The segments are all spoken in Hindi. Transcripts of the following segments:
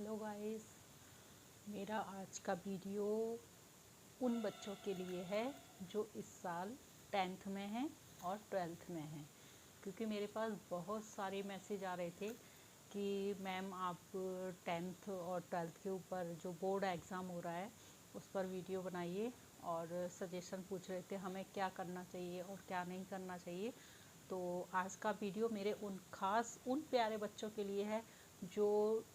हेलो गाइस, मेरा आज का वीडियो उन बच्चों के लिए है जो इस साल 10th में हैं और 12th में हैं। क्योंकि मेरे पास बहुत सारे मैसेज आ रहे थे कि मैम आप 10th और 12th के ऊपर जो बोर्ड एग्ज़ाम हो रहा है उस पर वीडियो बनाइए, और सजेशन पूछ रहे थे हमें क्या करना चाहिए और क्या नहीं करना चाहिए। तो आज का वीडियो मेरे उन प्यारे बच्चों के लिए है जो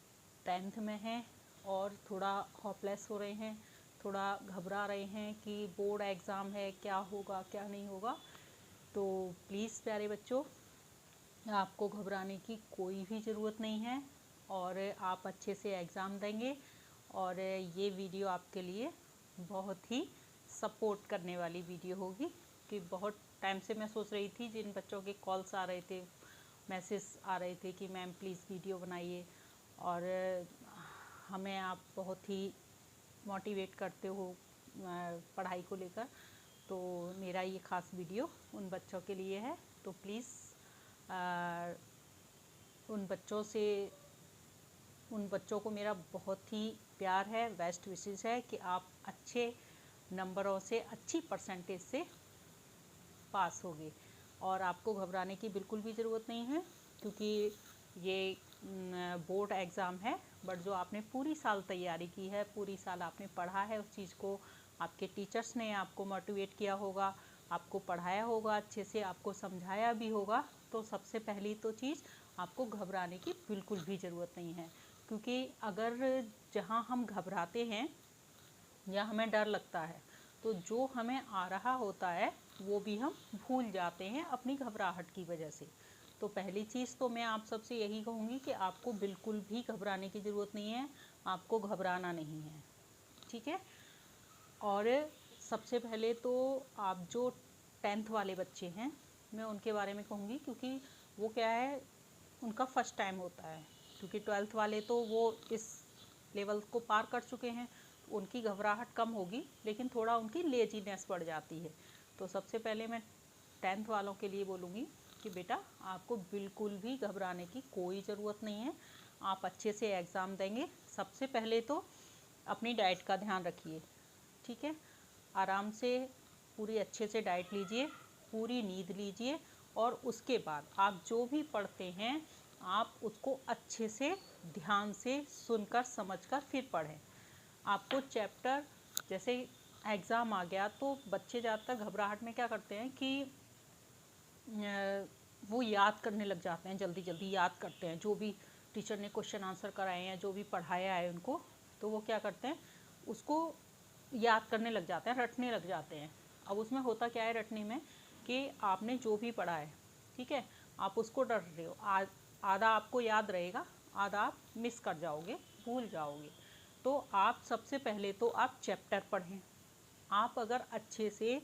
10th में हैं और थोड़ा होपलेस हो रहे हैं, थोड़ा घबरा रहे हैं कि बोर्ड एग्ज़ाम है, क्या होगा क्या नहीं होगा। तो प्लीज़ प्यारे बच्चों, आपको घबराने की कोई भी ज़रूरत नहीं है और आप अच्छे से एग्ज़ाम देंगे। और ये वीडियो आपके लिए बहुत ही सपोर्ट करने वाली वीडियो होगी कि बहुत टाइम से मैं सोच रही थी, जिन बच्चों के कॉल्स आ रहे थे, मैसेज आ रहे थे कि मैम प्लीज़ वीडियो बनाइए और हमें आप बहुत ही मोटिवेट करते हो पढ़ाई को लेकर। तो मेरा ये ख़ास वीडियो उन बच्चों के लिए है। तो प्लीज़ उन बच्चों को मेरा बहुत ही प्यार है, बेस्ट विशेस है कि आप अच्छे नंबरों से, अच्छी परसेंटेज से पास होगे। और आपको घबराने की बिल्कुल भी ज़रूरत नहीं है, क्योंकि ये बोर्ड एग्ज़ाम है। बट जो आपने पूरी साल तैयारी की है, पूरी साल आपने पढ़ा है उस चीज़ को, आपके टीचर्स ने आपको मोटिवेट किया होगा, आपको पढ़ाया होगा अच्छे से, आपको समझाया भी होगा, तो सबसे पहली तो चीज़ आपको घबराने की बिल्कुल भी ज़रूरत नहीं है। क्योंकि अगर जहाँ हम घबराते हैं या हमें डर लगता है, तो जो हमें आ रहा होता है वो भी हम भूल जाते हैं अपनी घबराहट की वजह से। तो पहली चीज़ तो मैं आप सबसे यही कहूँगी कि आपको बिल्कुल भी घबराने की ज़रूरत नहीं है, आपको घबराना नहीं है, ठीक है। और सबसे पहले तो आप जो 10th वाले बच्चे हैं, मैं उनके बारे में कहूँगी, क्योंकि वो क्या है, उनका फर्स्ट टाइम होता है। क्योंकि 12th वाले तो वो इस लेवल को पार कर चुके हैं, उनकी घबराहट कम होगी, लेकिन थोड़ा उनकी लेजीनेस बढ़ जाती है। तो सबसे पहले मैं 10th वालों के लिए बोलूँगी कि बेटा आपको बिल्कुल भी घबराने की कोई ज़रूरत नहीं है, आप अच्छे से एग्ज़ाम देंगे। सबसे पहले तो अपनी डाइट का ध्यान रखिए, ठीक है। आराम से पूरी अच्छे से डाइट लीजिए, पूरी नींद लीजिए, और उसके बाद आप जो भी पढ़ते हैं आप उसको अच्छे से ध्यान से सुनकर समझकर फिर पढ़ें। आपको चैप्टर, जैसे एग्ज़ाम आ गया तो बच्चे ज़्यादातर घबराहट में क्या करते हैं कि वो याद करने लग जाते हैं, जल्दी जल्दी याद करते हैं जो भी टीचर ने क्वेश्चन आंसर कराए हैं, जो भी पढ़ाया है उनको, तो वो क्या करते हैं उसको याद करने लग जाते हैं, रटने लग जाते हैं। अब उसमें होता क्या है रटने में, कि आपने जो भी पढ़ा है, ठीक है, आप उसको रट रहे हो, आधा आपको याद रहेगा, आधा आप मिस कर जाओगे, भूल जाओगे। तो आप सबसे पहले तो आप चैप्टर पढ़ें। आप अगर अच्छे से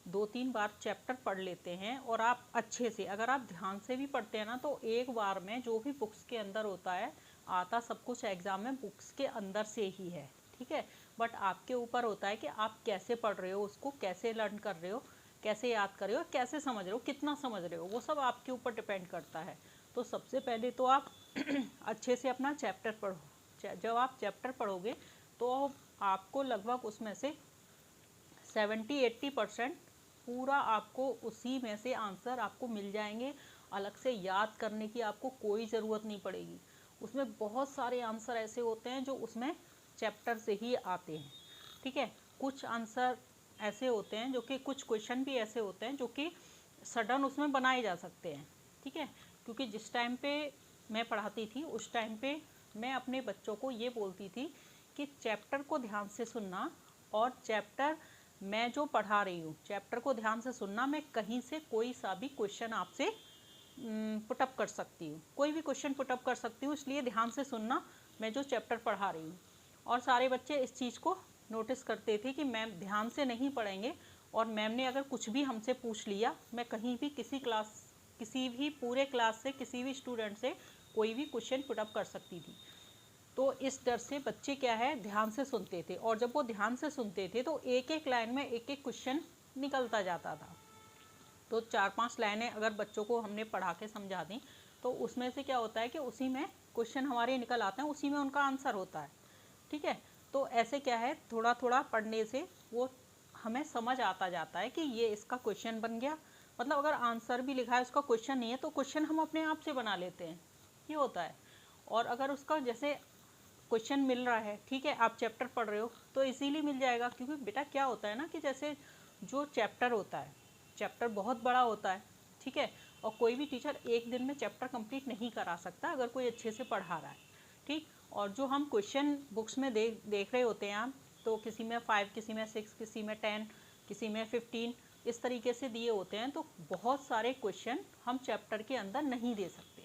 2-3 बार चैप्टर पढ़ लेते हैं और आप अच्छे से, अगर आप ध्यान से भी पढ़ते हैं ना, तो एक बार में जो भी बुक्स के अंदर होता है, आता सब कुछ एग्ज़ाम में बुक्स के अंदर से ही है, ठीक है। बट आपके ऊपर होता है कि आप कैसे पढ़ रहे हो, उसको कैसे लर्न कर रहे हो, कैसे याद कर रहे हो, कैसे समझ रहे हो, कितना समझ रहे हो, वो सब आपके ऊपर डिपेंड करता है। तो सबसे पहले तो आप अच्छे से अपना चैप्टर पढ़ो। जब आप चैप्टर पढ़ोगे तो आपको लगभग उसमें से 70-80% पूरा आपको उसी में से आंसर आपको मिल जाएंगे। अलग से याद करने की आपको कोई ज़रूरत नहीं पड़ेगी। उसमें बहुत सारे आंसर ऐसे होते हैं जो उसमें चैप्टर से ही आते हैं, ठीक है। कुछ आंसर ऐसे होते हैं जो कि, कुछ क्वेश्चन भी ऐसे होते हैं जो कि सडन उसमें बनाए जा सकते हैं, ठीक है। क्योंकि जिस टाइम पे मैं पढ़ाती थी उस टाइम पे मैं अपने बच्चों को ये बोलती थी कि चैप्टर को ध्यान से सुनना, और चैप्टर मैं जो पढ़ा रही हूँ चैप्टर को ध्यान से सुनना। मैं कहीं से कोई सा भी क्वेश्चन आपसे पुटअप कर सकती हूँ, कोई भी क्वेश्चन पुटअप कर सकती हूँ, इसलिए ध्यान से सुनना मैं जो चैप्टर पढ़ा रही हूँ। और सारे बच्चे इस चीज़ को नोटिस करते थे कि मैम ध्यान से नहीं पढ़ेंगे, और मैम ने अगर कुछ भी हमसे पूछ लिया, मैं कहीं भी किसी भी पूरे क्लास से किसी भी स्टूडेंट से कोई भी क्वेश्चन पुटअप कर सकती थी। तो इस डर से बच्चे क्या है, ध्यान से सुनते थे, और जब वो ध्यान से सुनते थे तो एक एक लाइन में एक एक क्वेश्चन निकलता जाता था। तो 4-5 लाइनें अगर बच्चों को हमने पढ़ा के समझा दी, तो उसमें से क्या होता है कि उसी में क्वेश्चन हमारे निकल आते हैं, उसी में उनका आंसर होता है। ठीक है, तो ऐसे क्या है, थोड़ा थोड़ा पढ़ने से वो हमें समझ आता जाता है कि ये इसका क्वेश्चन बन गया। मतलब अगर आंसर भी लिखा है, उसका क्वेश्चन नहीं है, तो क्वेश्चन हम अपने आप से बना लेते हैं, ये होता है। और अगर उसका जैसे क्वेश्चन मिल रहा है, ठीक है, आप चैप्टर पढ़ रहे हो तो इजीली मिल जाएगा। क्योंकि बेटा क्या होता है ना कि जैसे जो चैप्टर होता है, चैप्टर बहुत बड़ा होता है, ठीक है, और कोई भी टीचर एक दिन में चैप्टर कंप्लीट नहीं करा सकता अगर कोई अच्छे से पढ़ा रहा है। ठीक, और जो हम क्वेश्चन बुक्स में देख रहे होते हैं आप, तो किसी में 5, किसी में 6, किसी में 10, किसी में 15, इस तरीके से दिए होते हैं। तो बहुत सारे क्वेश्चन हम चैप्टर के अंदर नहीं दे सकते।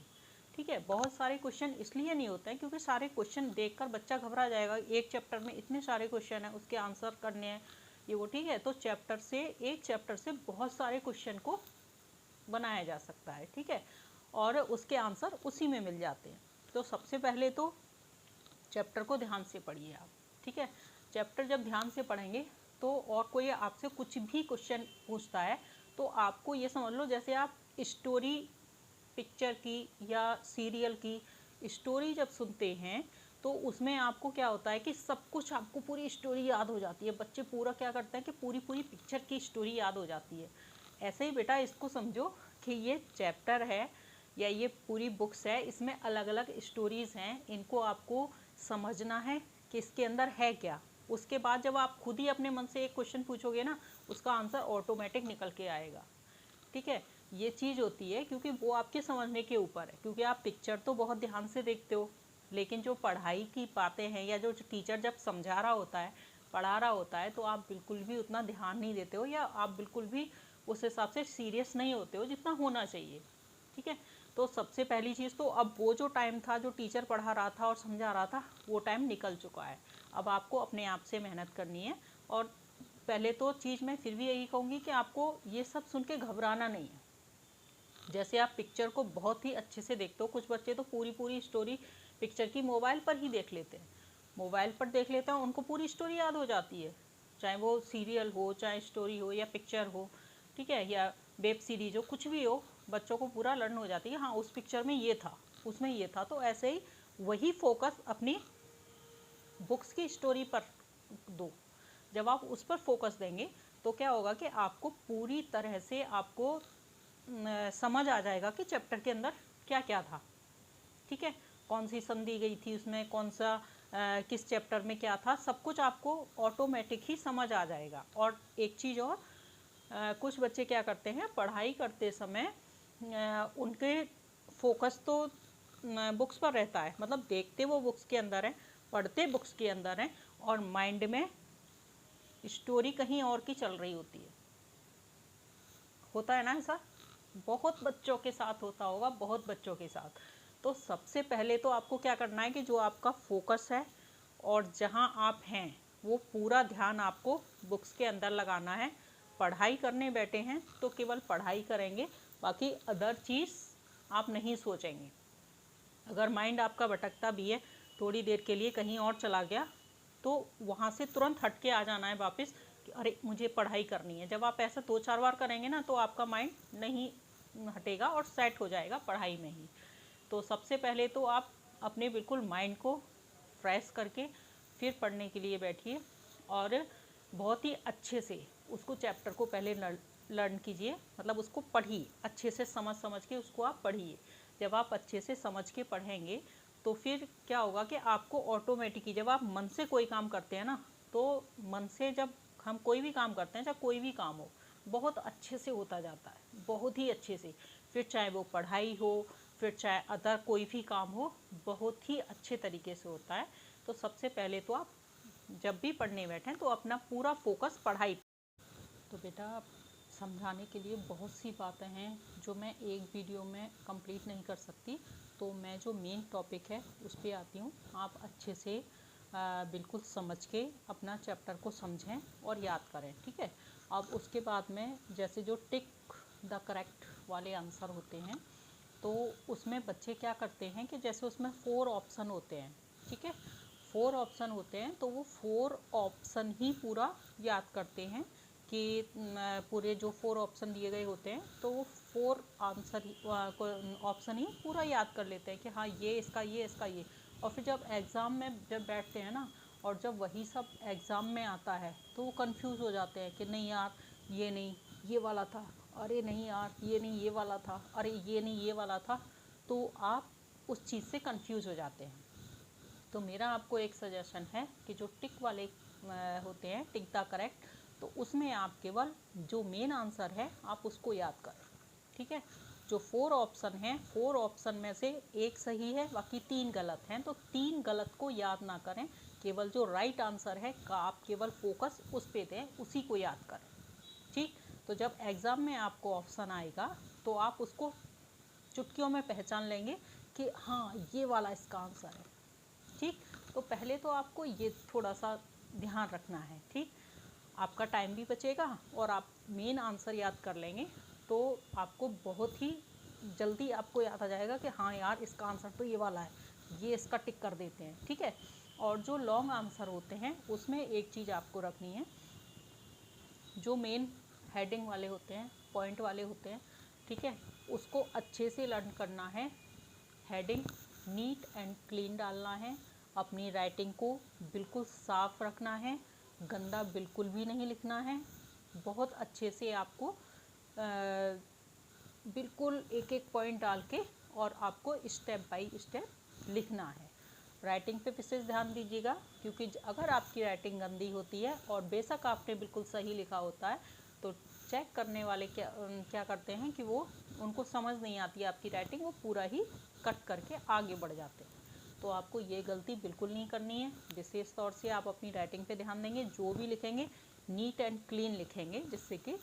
ठीक है, बहुत सारे क्वेश्चन इसलिए नहीं होते हैं क्योंकि सारे क्वेश्चन देखकर बच्चा घबरा जाएगा। एक चैप्टर में इतने सारे क्वेश्चन हैं, उसके आंसर करने हैं, ये वो। ठीक है, तो एक चैप्टर से बहुत सारे क्वेश्चन को बनाया जा सकता है। ठीक है, और उसके आंसर उसी में मिल जाते हैं। तो सबसे पहले तो चैप्टर को ध्यान से पढ़िए आप। ठीक है, चैप्टर जब ध्यान से पढ़ेंगे तो और कोई आपसे कुछ भी क्वेश्चन पूछता है तो आपको ये समझ लो जैसे आप स्टोरी, पिक्चर की या सीरियल की स्टोरी जब सुनते हैं तो उसमें आपको क्या होता है कि सब कुछ आपको पूरी स्टोरी याद हो जाती है। बच्चे पूरा क्या करते हैं कि पूरी पूरी पिक्चर की स्टोरी याद हो जाती है। ऐसे ही बेटा इसको समझो कि ये चैप्टर है या ये पूरी बुक्स है, इसमें अलग अलग स्टोरीज़ हैं, इनको आपको समझना है कि इसके अंदर है क्या। उसके बाद जब आप खुद ही अपने मन से एक क्वेश्चन पूछोगे ना, उसका आंसर ऑटोमेटिक निकल के आएगा। ठीक है, ये चीज़ होती है क्योंकि वो आपके समझने के ऊपर है। क्योंकि आप पिक्चर तो बहुत ध्यान से देखते हो, लेकिन जो पढ़ाई की बातें हैं या जो टीचर जब समझा रहा होता है, पढ़ा रहा होता है, तो आप बिल्कुल भी उतना ध्यान नहीं देते हो या आप बिल्कुल भी उस हिसाब से सीरियस नहीं होते हो जितना होना चाहिए। ठीक है, तो सबसे पहली चीज़ तो अब वो जो टाइम था, जो टीचर पढ़ा रहा था और समझा रहा था, वो टाइम निकल चुका है। अब आपको अपने आप से मेहनत करनी है। और पहले तो चीज़ मैं फिर भी यही कहूँगी कि आपको ये सब सुन के घबराना नहीं है। जैसे आप पिक्चर को बहुत ही अच्छे से देखते हो, कुछ बच्चे तो पूरी पूरी स्टोरी पिक्चर की मोबाइल पर ही देख लेते हैं, मोबाइल पर देख लेते हैं, उनको पूरी स्टोरी याद हो जाती है, चाहे वो सीरियल हो, चाहे स्टोरी हो या पिक्चर हो। ठीक है, या वेब सीरीज हो, कुछ भी हो, बच्चों को पूरा लर्न हो जाती है। हाँ, उस पिक्चर में ये था, उसमें ये था। तो ऐसे ही वही फोकस अपनी बुक्स की स्टोरी पर दो। जब आप उस पर फोकस देंगे तो क्या होगा कि आपको पूरी तरह से आपको समझ आ जाएगा कि चैप्टर के अंदर क्या क्या था। ठीक है, कौन सी संधि गई थी उसमें, कौन सा किस चैप्टर में क्या था, सब कुछ आपको ऑटोमेटिक ही समझ आ जाएगा। और एक चीज़ और, कुछ बच्चे क्या करते हैं, पढ़ाई करते समय उनके फोकस तो बुक्स पर रहता है, मतलब देखते वो बुक्स के अंदर है, पढ़ते बुक्स के अंदर है, और माइंड में स्टोरी कहीं और की चल रही होती है। होता है ना ऐसा, बहुत बच्चों के साथ होता होगा, बहुत बच्चों के साथ। तो सबसे पहले तो आपको क्या करना है कि जो आपका फोकस है और जहाँ आप हैं वो पूरा ध्यान आपको बुक्स के अंदर लगाना है। पढ़ाई करने बैठे हैं तो केवल पढ़ाई करेंगे, बाकी अदर चीज़ आप नहीं सोचेंगे। अगर माइंड आपका भटकता भी है, थोड़ी देर के लिए कहीं और चला गया, तो वहाँ से तुरंत हट के आ जाना है वापस कि अरे मुझे पढ़ाई करनी है। जब आप ऐसा 2-4 बार करेंगे ना तो आपका माइंड नहीं हटेगा और सेट हो जाएगा पढ़ाई में ही। तो सबसे पहले तो आप अपने बिल्कुल माइंड को फ्रेश करके फिर पढ़ने के लिए बैठिए और बहुत ही अच्छे से उसको चैप्टर को पहले लर्न कीजिए, मतलब उसको पढ़िए अच्छे से, समझ के उसको आप पढ़िए। जब आप अच्छे से समझ के पढ़ेंगे तो फिर क्या होगा कि आपको ऑटोमेटिकली, जब आप मन से कोई काम करते हैं ना, तो मन से जब हम कोई भी काम करते हैं, चाहे कोई भी काम हो, बहुत अच्छे से होता जाता है, बहुत ही अच्छे से। फिर चाहे वो पढ़ाई हो, फिर चाहे अदर कोई भी काम हो, बहुत ही अच्छे तरीके से होता है। तो सबसे पहले तो आप जब भी पढ़ने बैठें तो अपना पूरा फोकस पढ़ाई। तो बेटा समझाने के लिए बहुत सी बातें हैं जो मैं एक वीडियो में कंप्लीट नहीं कर सकती, तो मैं जो मेन टॉपिक है उस पर आती हूँ। आप अच्छे से बिल्कुल समझ के अपना चैप्टर को समझें और याद करें। ठीक है, अब उसके बाद में जैसे जो टिक द करेक्ट वाले आंसर होते हैं, तो उसमें बच्चे क्या करते हैं कि जैसे उसमें 4 ऑप्शन होते हैं। ठीक है, 4 ऑप्शन होते हैं, तो वो 4 ऑप्शन ही पूरा याद करते हैं कि पूरे जो 4 ऑप्शन दिए गए होते हैं, तो वो 4 आंसर ऑप्शन ही पूरा याद कर लेते हैं कि हाँ ये इसका ये। और फिर जब एग्ज़ाम में जब बैठते हैं ना, और जब वही सब एग्ज़ाम में आता है तो वो कंफ्यूज हो जाते हैं कि नहीं यार ये नहीं ये वाला था, अरे नहीं यार ये नहीं ये वाला था, अरे ये नहीं ये वाला था। तो आप उस चीज़ से कंफ्यूज हो जाते हैं। तो मेरा आपको एक सजेशन है कि जो टिक वाले होते हैं, टिक द करेक्ट, तो उसमें आप केवल जो मेन आंसर है आप उसको याद करें। ठीक है, जो 4 ऑप्शन हैं, 4 ऑप्शन में से एक सही है, बाकी 3 गलत हैं, तो 3 गलत को याद ना करें, केवल जो राइट आंसर है का आप केवल फोकस उस पे दें, उसी को याद करें। ठीक, तो जब एग्ज़ाम में आपको ऑप्शन आएगा तो आप उसको चुटकियों में पहचान लेंगे कि हाँ ये वाला इसका आंसर है। ठीक, तो पहले तो आपको ये थोड़ा सा ध्यान रखना है। ठीक, आपका टाइम भी बचेगा और आप मेन आंसर याद कर लेंगे, तो आपको बहुत ही जल्दी आपको याद आ जाएगा कि हाँ यार इसका आंसर तो ये वाला है, ये इसका टिक कर देते हैं। ठीक है, और जो लॉन्ग आंसर होते हैं उसमें एक चीज़ आपको रखनी है, जो मेन हेडिंग वाले होते हैं, पॉइंट वाले होते हैं, ठीक है, उसको अच्छे से लर्न करना है। हेडिंग नीट एंड क्लीन डालना है, अपनी राइटिंग को बिल्कुल साफ रखना है, गंदा बिल्कुल भी नहीं लिखना है। बहुत अच्छे से आपको बिल्कुल एक एक पॉइंट डाल के और आपको स्टेप बाय स्टेप लिखना है। राइटिंग पे विशेष ध्यान दीजिएगा, क्योंकि अगर आपकी राइटिंग गंदी होती है और बेशक आपने बिल्कुल सही लिखा होता है, तो चेक करने वाले क्या करते हैं कि वो उनको समझ नहीं आती आपकी राइटिंग, वो पूरा ही कट करके आगे बढ़ जाते हैं। तो आपको ये गलती बिल्कुल नहीं करनी है। विशेष तौर से आप अपनी राइटिंग पे ध्यान देंगे, जो भी लिखेंगे नीट एंड क्लीन लिखेंगे, जिससे कि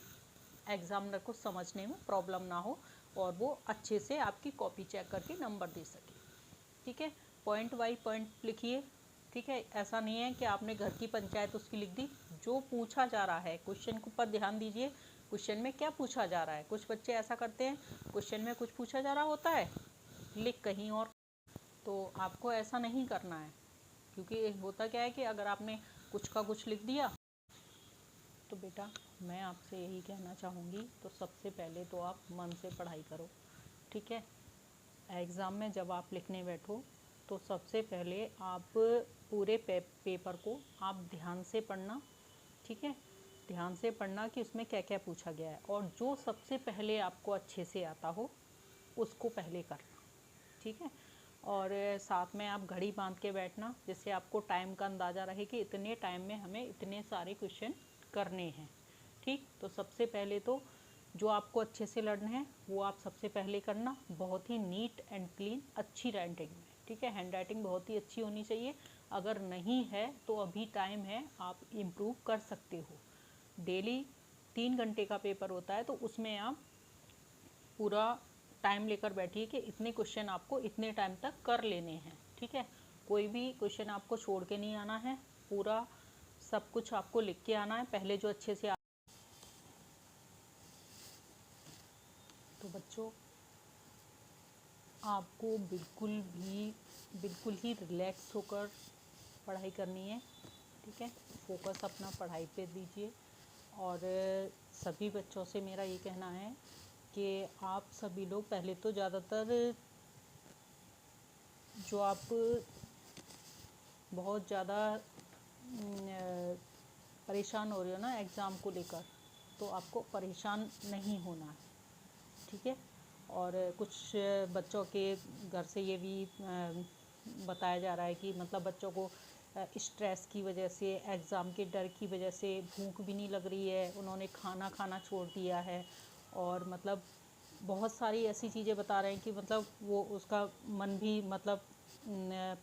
एग्जामिनर को समझने में प्रॉब्लम ना हो और वो अच्छे से आपकी कॉपी चेक करके नंबर दे सके। ठीक है, पॉइंट बाई पॉइंट लिखिए। ठीक है, ऐसा नहीं है कि आपने घर की पंचायत उसकी लिख दी। जो पूछा जा रहा है क्वेश्चन के ऊपर ध्यान दीजिए, क्वेश्चन में क्या पूछा जा रहा है। कुछ बच्चे ऐसा करते हैं, क्वेश्चन में कुछ पूछा जा रहा होता है, लिख कहीं और। तो आपको ऐसा नहीं करना है, क्योंकि होता क्या है कि अगर आपने कुछ का कुछ लिख दिया, तो बेटा मैं आपसे यही कहना चाहूँगी, तो सबसे पहले तो आप मन से पढ़ाई करो। ठीक है, एग्ज़ाम में जब आप लिखने बैठो तो सबसे पहले आप पूरे पेपर को आप ध्यान से पढ़ना। ठीक है, ध्यान से पढ़ना कि उसमें क्या क्या पूछा गया है, और जो सबसे पहले आपको अच्छे से आता हो उसको पहले करना। ठीक है, और साथ में आप घड़ी बांध के बैठना, जिससे आपको टाइम का अंदाज़ा रहे कि इतने टाइम में हमें इतने सारे क्वेश्चन करने हैं। ठीक, तो सबसे पहले तो जो आपको अच्छे से लर्न है वो आप सबसे पहले करना, बहुत ही नीट एंड क्लीन, अच्छी राइटिंग में। ठीक है, हैंड राइटिंग बहुत ही अच्छी होनी चाहिए। अगर नहीं है तो अभी टाइम है, आप इम्प्रूव कर सकते हो। डेली 3 घंटे का पेपर होता है, तो उसमें आप पूरा टाइम लेकर बैठिए कि इतने क्वेश्चन आपको इतने टाइम तक कर लेने हैं। ठीक है, कोई भी क्वेश्चन आपको छोड़ के नहीं आना है, पूरा सब कुछ आपको लिख के आना है पहले जो अच्छे से। तो बच्चों, आपको बिल्कुल ही रिलैक्स होकर पढ़ाई करनी है। ठीक है, फोकस अपना पढ़ाई पे दीजिए। और सभी बच्चों से मेरा ये कहना है कि आप सभी लोग पहले तो ज़्यादातर जो आप बहुत ज़्यादा परेशान हो रहे हो ना एग्ज़ाम को लेकर, तो आपको परेशान नहीं होना है। ठीक है, और कुछ बच्चों के घर से ये भी बताया जा रहा है कि मतलब बच्चों को स्ट्रेस की वजह से, एग्ज़ाम के डर की वजह से भूख भी नहीं लग रही है, उन्होंने खाना खाना छोड़ दिया है, और मतलब बहुत सारी ऐसी चीज़ें बता रहे हैं कि मतलब वो उसका मन भी मतलब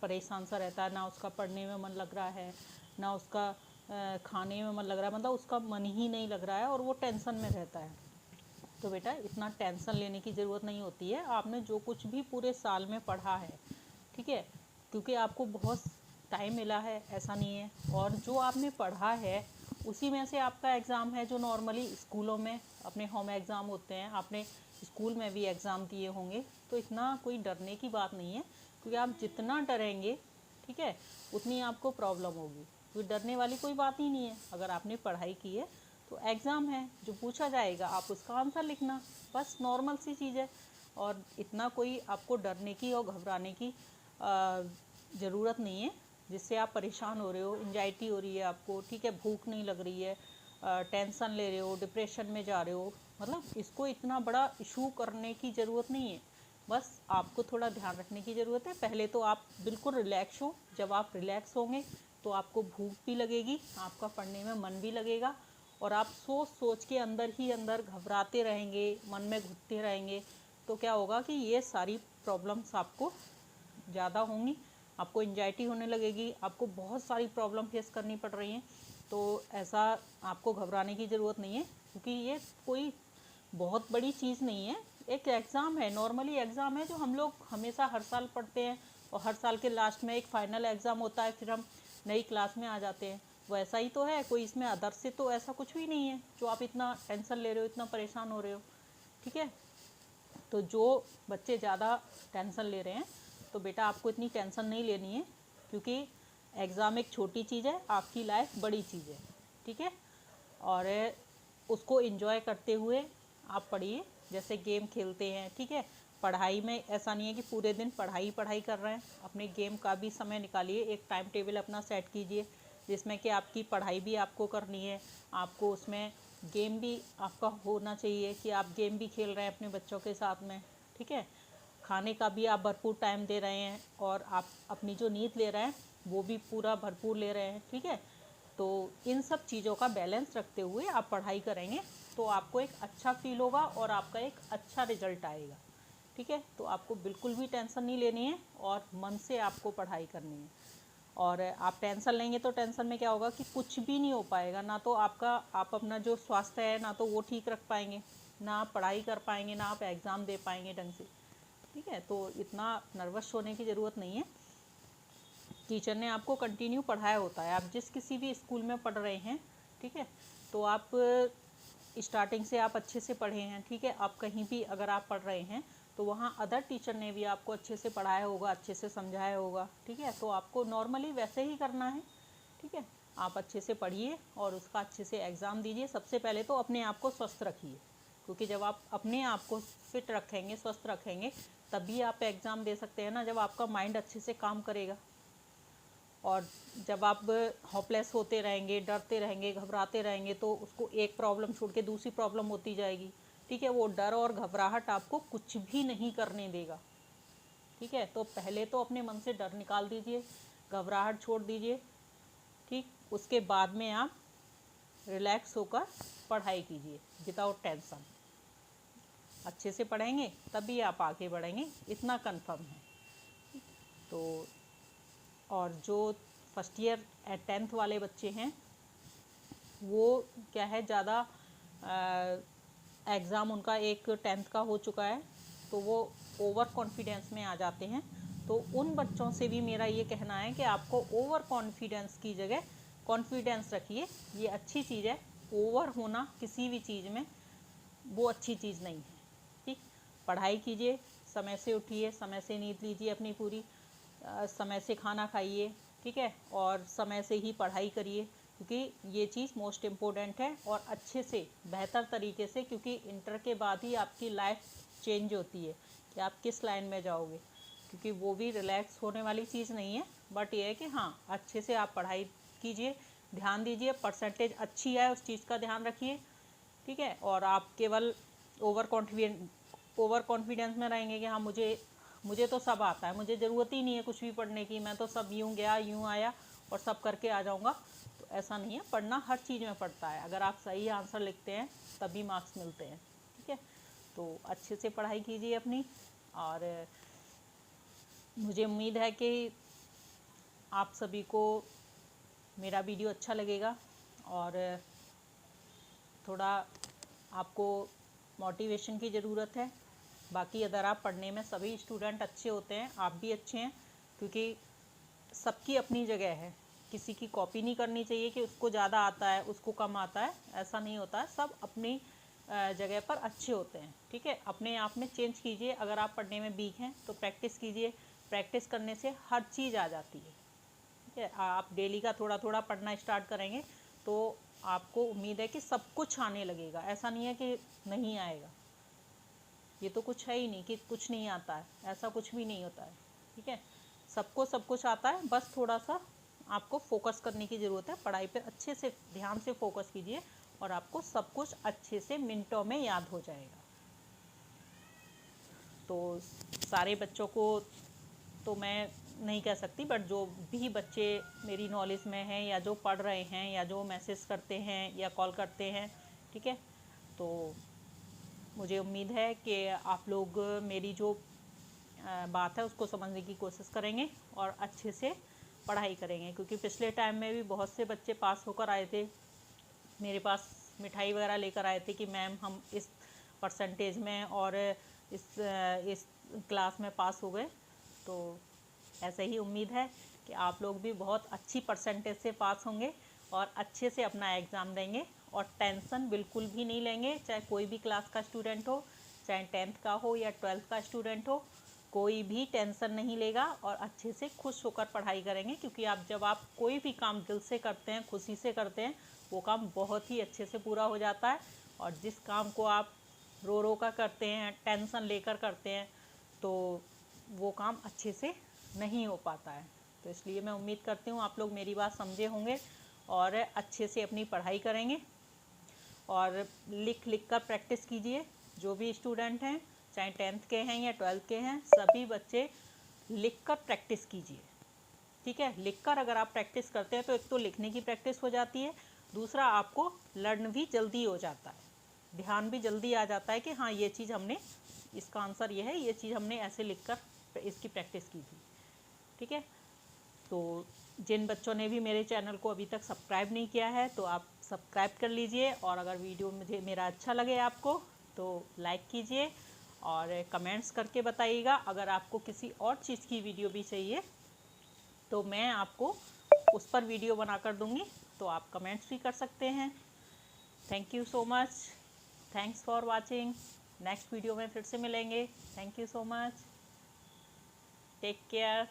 परेशान सा रहता है, ना उसका पढ़ने में मन लग रहा है, ना उसका खाने में मन लग रहा है, मतलब उसका मन ही नहीं लग रहा है और वो टेंशन में रहता है। तो बेटा इतना टेंशन लेने की ज़रूरत नहीं होती है। आपने जो कुछ भी पूरे साल में पढ़ा है, ठीक है, क्योंकि आपको बहुत टाइम मिला है, ऐसा नहीं है, और जो आपने पढ़ा है उसी में से आपका एग्ज़ाम है, जो नॉर्मली स्कूलों में अपने होम एग्ज़ाम होते हैं, आपने स्कूल में भी एग्ज़ाम दिए होंगे, तो इतना कोई डरने की बात नहीं है। क्योंकि आप जितना डरेंगे, ठीक है, उतनी आपको प्रॉब्लम होगी। कोई डरने वाली कोई बात ही नहीं है। अगर आपने पढ़ाई की है तो एग्ज़ाम है, जो पूछा जाएगा आप उसका आंसर लिखना, बस नॉर्मल सी चीज़ है। और इतना कोई आपको डरने की और घबराने की ज़रूरत नहीं है जिससे आप परेशान हो रहे हो, एंजाइटी हो रही है आपको, ठीक है, भूख नहीं लग रही है, टेंशन ले रहे हो, डिप्रेशन में जा रहे हो, मतलब इसको इतना बड़ा इशू करने की ज़रूरत नहीं है। बस आपको थोड़ा ध्यान रखने की ज़रूरत है। पहले तो आप बिल्कुल रिलैक्स हो, जब आप रिलैक्स होंगे तो आपको भूख भी लगेगी, आपका पढ़ने में मन भी लगेगा, और आप सोच सोच के अंदर ही अंदर घबराते रहेंगे, मन में घुटते रहेंगे, तो क्या होगा कि ये सारी प्रॉब्लम्स आपको ज़्यादा होंगी, आपको एंजाइटी होने लगेगी, आपको बहुत सारी प्रॉब्लम फेस करनी पड़ रही हैं। तो ऐसा आपको घबराने की ज़रूरत नहीं है, क्योंकि ये कोई बहुत बड़ी चीज़ नहीं है। एक एग्ज़ाम है, नॉर्मली एग्ज़ाम है जो हम लोग हमेशा हर साल पढ़ते हैं, और हर साल के लास्ट में एक फ़ाइनल एग्ज़ाम होता है, फिर हम नई क्लास में आ जाते हैं। वैसा ही तो है, कोई इसमें अदर से तो ऐसा कुछ भी नहीं है जो आप इतना टेंशन ले रहे हो, इतना परेशान हो रहे हो, ठीक है। तो जो बच्चे ज़्यादा टेंशन ले रहे हैं, तो बेटा आपको इतनी टेंशन नहीं लेनी है, क्योंकि एग्ज़ाम एक छोटी चीज़ है, आपकी लाइफ बड़ी चीज़ है, ठीक है। और उसको एंजॉय करते हुए आप पढ़िए, जैसे गेम खेलते हैं, ठीक है। पढ़ाई में ऐसा नहीं है कि पूरे दिन पढ़ाई पढ़ाई कर रहे हैं, अपने गेम का भी समय निकालिए, एक टाइम टेबल अपना सेट कीजिए जिसमें कि आपकी पढ़ाई भी आपको करनी है, आपको उसमें गेम भी आपका होना चाहिए कि आप गेम भी खेल रहे हैं अपने बच्चों के साथ में, ठीक है। खाने का भी आप भरपूर टाइम दे रहे हैं, और आप अपनी जो नींद ले रहे हैं वो भी पूरा भरपूर ले रहे हैं, ठीक है। तो इन सब चीज़ों का बैलेंस रखते हुए आप पढ़ाई करेंगे तो आपको एक अच्छा फील होगा और आपका एक अच्छा रिजल्ट आएगा, ठीक है। तो आपको बिल्कुल भी टेंशन नहीं लेनी है, और मन से आपको पढ़ाई करनी है। और आप टेंशन लेंगे तो टेंशन में क्या होगा कि कुछ भी नहीं हो पाएगा, ना तो आप अपना जो स्वास्थ्य है ना तो वो ठीक रख पाएंगे, ना आप पढ़ाई कर पाएंगे, ना आप एग्ज़ाम दे पाएंगे ढंग से, ठीक है। तो इतना नर्वस होने की ज़रूरत नहीं है। टीचर ने आपको कंटिन्यू पढ़ाया होता है, आप जिस किसी भी स्कूल में पढ़ रहे हैं, ठीक है, तो आप स्टार्टिंग से आप अच्छे से पढ़े हैं, ठीक है। आप कहीं भी अगर आप पढ़ रहे हैं तो वहाँ अदर टीचर ने भी आपको अच्छे से पढ़ाया होगा, अच्छे से समझाया होगा, ठीक है। तो आपको नॉर्मली वैसे ही करना है, ठीक है। आप अच्छे से पढ़िए और उसका अच्छे से एग्ज़ाम दीजिए। सबसे पहले तो अपने आप को स्वस्थ रखिए, क्योंकि जब आप अपने आप को फिट रखेंगे, स्वस्थ रखेंगे, तभी आप एग्ज़ाम दे सकते हैं ना, जब आपका माइंड अच्छे से काम करेगा। और जब आप होपलेस होते रहेंगे, डरते रहेंगे, घबराते रहेंगे, तो उसको एक प्रॉब्लम छोड़ के दूसरी प्रॉब्लम होती जाएगी, ठीक है। वो डर और घबराहट आपको कुछ भी नहीं करने देगा, ठीक है। तो पहले तो अपने मन से डर निकाल दीजिए, घबराहट छोड़ दीजिए, ठीक। उसके बाद में आप रिलैक्स होकर पढ़ाई कीजिए विदाउट टेंशन। अच्छे से पढ़ेंगे तभी आप आगे बढ़ेंगे, इतना कंफर्म है। तो और जो फर्स्ट ईयर 10th वाले बच्चे हैं वो क्या है, ज़्यादा एग्ज़ाम उनका एक 10th का हो चुका है, तो वो ओवर कॉन्फिडेंस में आ जाते हैं। तो उन बच्चों से भी मेरा ये कहना है कि आपको ओवर कॉन्फिडेंस की जगह कॉन्फिडेंस रखिए, ये अच्छी चीज़ है। ओवर होना किसी भी चीज़ में वो अच्छी चीज़ नहीं है, ठीक। पढ़ाई कीजिए, समय से उठिए, समय से नींद लीजिए अपनी पूरी, समय से खाना खाइए, ठीक है, और समय से ही पढ़ाई करिए, क्योंकि ये चीज़ मोस्ट इम्पोर्टेंट है। और अच्छे से बेहतर तरीके से, क्योंकि इंटर के बाद ही आपकी लाइफ चेंज होती है कि आप किस लाइन में जाओगे, क्योंकि वो भी रिलैक्स होने वाली चीज़ नहीं है। बट ये है कि हाँ, अच्छे से आप पढ़ाई कीजिए, ध्यान दीजिए, परसेंटेज अच्छी है उस चीज़ का ध्यान रखिए, ठीक है। और आप केवल ओवर कॉन्फिडेंस में रहेंगे कि हाँ मुझे तो सब आता है, मुझे ज़रूरत ही नहीं है कुछ भी पढ़ने की, मैं तो सब यूँ गया यूँ आया और सब करके आ जाऊँगा, तो ऐसा नहीं है। पढ़ना हर चीज़ में पड़ता है, अगर आप सही आंसर लिखते हैं तभी मार्क्स मिलते हैं, ठीक है। तो अच्छे से पढ़ाई कीजिए अपनी, और मुझे उम्मीद है कि आप सभी को मेरा वीडियो अच्छा लगेगा, और थोड़ा आपको मोटिवेशन की ज़रूरत है। बाकी अगर आप पढ़ने में, सभी स्टूडेंट अच्छे होते हैं, आप भी अच्छे हैं, क्योंकि सबकी अपनी जगह है। किसी की कॉपी नहीं करनी चाहिए कि उसको ज़्यादा आता है उसको कम आता है, ऐसा नहीं होता है। सब अपनी जगह पर अच्छे होते हैं, ठीक है। अपने आप में चेंज कीजिए, अगर आप पढ़ने में वीक हैं तो प्रैक्टिस कीजिए, प्रैक्टिस करने से हर चीज़ आ जाती है, ठीक है। आप डेली का थोड़ा थोड़ा पढ़ना स्टार्ट करेंगे तो आपको उम्मीद है कि सब कुछ आने लगेगा। ऐसा नहीं है कि नहीं आएगा, ये तो कुछ है ही नहीं कि कुछ नहीं आता है, ऐसा कुछ भी नहीं होता है। ठीक है, सबको सब कुछ आता है, बस थोड़ा सा आपको फोकस करने की ज़रूरत है। पढ़ाई पे अच्छे से ध्यान से फोकस कीजिए और आपको सब कुछ अच्छे से मिनटों में याद हो जाएगा। तो सारे बच्चों को तो मैं नहीं कह सकती, बट जो भी बच्चे मेरी नॉलेज में हैं या जो पढ़ रहे हैं या जो मैसेज करते हैं या कॉल करते हैं, ठीक है, तो मुझे उम्मीद है कि आप लोग मेरी जो बात है उसको समझने की कोशिश करेंगे और अच्छे से पढ़ाई करेंगे। क्योंकि पिछले टाइम में भी बहुत से बच्चे पास होकर आए थे, मेरे पास मिठाई वगैरह लेकर आए थे कि मैम हम इस परसेंटेज में और इस क्लास में पास हो गए। तो ऐसे ही उम्मीद है कि आप लोग भी बहुत अच्छी परसेंटेज से पास होंगे और अच्छे से अपना एग्ज़ाम देंगे और टेंशन बिल्कुल भी नहीं लेंगे। चाहे कोई भी क्लास का स्टूडेंट हो, चाहे 10th का हो या 12th का स्टूडेंट हो, कोई भी टेंशन नहीं लेगा और अच्छे से खुश होकर पढ़ाई करेंगे। क्योंकि जब आप कोई भी काम दिल से करते हैं, खुशी से करते हैं, वो काम बहुत ही अच्छे से पूरा हो जाता है। और जिस काम को आप रो रो कर करते हैं, टेंशन लेकर करते हैं, तो वो काम अच्छे से नहीं हो पाता है। तो इसलिए मैं उम्मीद करती हूँ आप लोग मेरी बात समझे होंगे और अच्छे से अपनी पढ़ाई करेंगे। और लिख लिख कर प्रैक्टिस कीजिए। जो भी स्टूडेंट हैं, चाहे 10th के हैं या 12th के हैं, सभी बच्चे लिख कर प्रैक्टिस कीजिए। ठीक है, लिखकर अगर आप प्रैक्टिस करते हैं तो एक तो लिखने की प्रैक्टिस हो जाती है, दूसरा आपको लर्न भी जल्दी हो जाता है, ध्यान भी जल्दी आ जाता है कि हाँ ये चीज़ हमने, इसका आंसर ये है, ये चीज़ हमने ऐसे लिखकर इसकी प्रैक्टिस की थी। ठीक है, तो जिन बच्चों ने भी मेरे चैनल को अभी तक सब्सक्राइब नहीं किया है तो आप सब्सक्राइब कर लीजिए। और अगर वीडियो मेरा अच्छा लगे आपको तो लाइक कीजिए और कमेंट्स करके बताइएगा। अगर आपको किसी और चीज़ की वीडियो भी चाहिए तो मैं आपको उस पर वीडियो बना कर दूँगी, तो आप कमेंट्स भी कर सकते हैं। Thank you so much, thanks for watching. Next video में फिर से मिलेंगे। Thank you so much, take care.